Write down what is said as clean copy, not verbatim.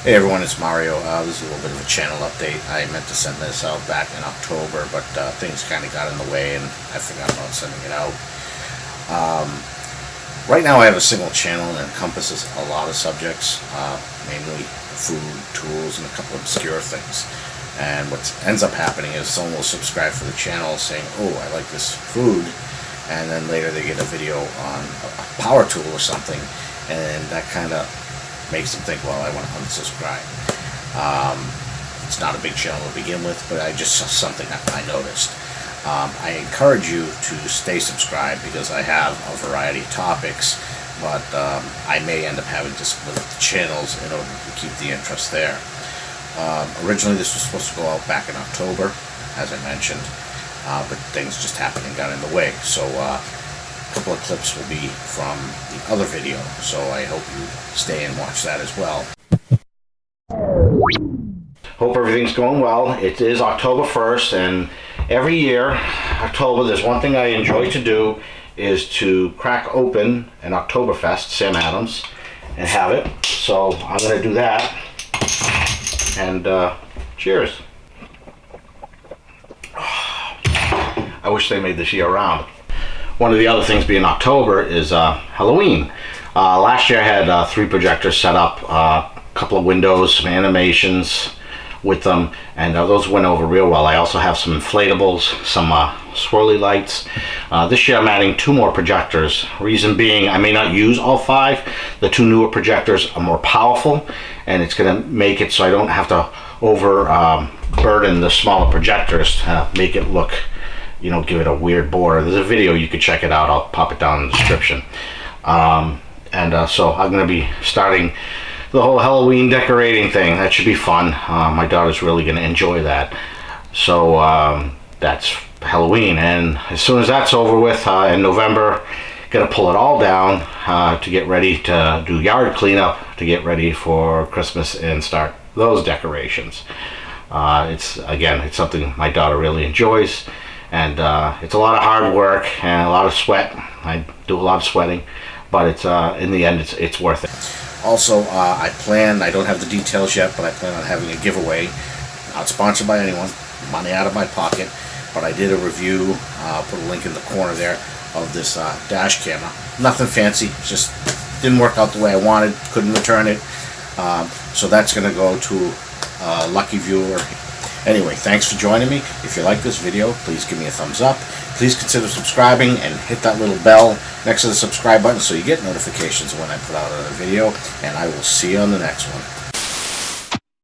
Hey everyone, it's Mario. This is a little bit of a channel update. I meant to send this out back in October, but things kind of got in the way and I forgot about sending it out. Right now I have a single channel and it encompasses a lot of subjects, mainly food, tools, and a couple of obscure things. And what ends up happening is someone will subscribe for the channel saying, oh, I like this food, and then later they get a video on a power tool or something, and that kind of makes them think, well, I want to unsubscribe. It's not a big channel to begin with, but I just saw something that I noticed. I encourage you to stay subscribed because I have a variety of topics, but I may end up having to split up the channels in order to keep the interest there. Originally this was supposed to go out back in October, as I mentioned, but things just happened and got in the way. So a couple of clips will be from the other video, so I hope you stay and watch that as well. Hope everything's going well. It is October 1st, and every year, October, there's one thing I enjoy to do is to crack open an Oktoberfest, Sam Adams, and have it. So I'm going to do that, and cheers. I wish they made this year round. One of the other things being October is Halloween. Last year I had 3 projectors set up, a couple of windows, some animations with them, and those went over real well. I also have some inflatables, some swirly lights. This year I'm adding 2 more projectors. Reason being, I may not use all 5. The 2 newer projectors are more powerful, and it's going to make it so I don't have to burden the smaller projectors to make it look, you know, give it a weird border. There's a video, you could check it out. I'll pop it down in the description. So I'm going to be starting the whole Halloween decorating thing. That should be fun. My daughter's really going to enjoy that. So that's Halloween, and as soon as that's over with in November, gonna pull it all down to get ready to do yard cleanup, to get ready for Christmas and start those decorations. It's something my daughter really enjoys, and it's a lot of hard work and a lot of sweat. I do a lot of sweating, but it's in the end it's worth it. Also, I don't have the details yet, but I plan on having a giveaway, not sponsored by anyone, money out of my pocket, but I did a review, put a link in the corner there, of this dash camera. Nothing fancy, just didn't work out the way I wanted, couldn't return it, so that's going to go to a lucky viewer. Anyway, thanks for joining me. If you like this video, please give me a thumbs up. Please consider subscribing and hit that little bell next to the subscribe button so you get notifications when I put out another video, and I will see you on the next one.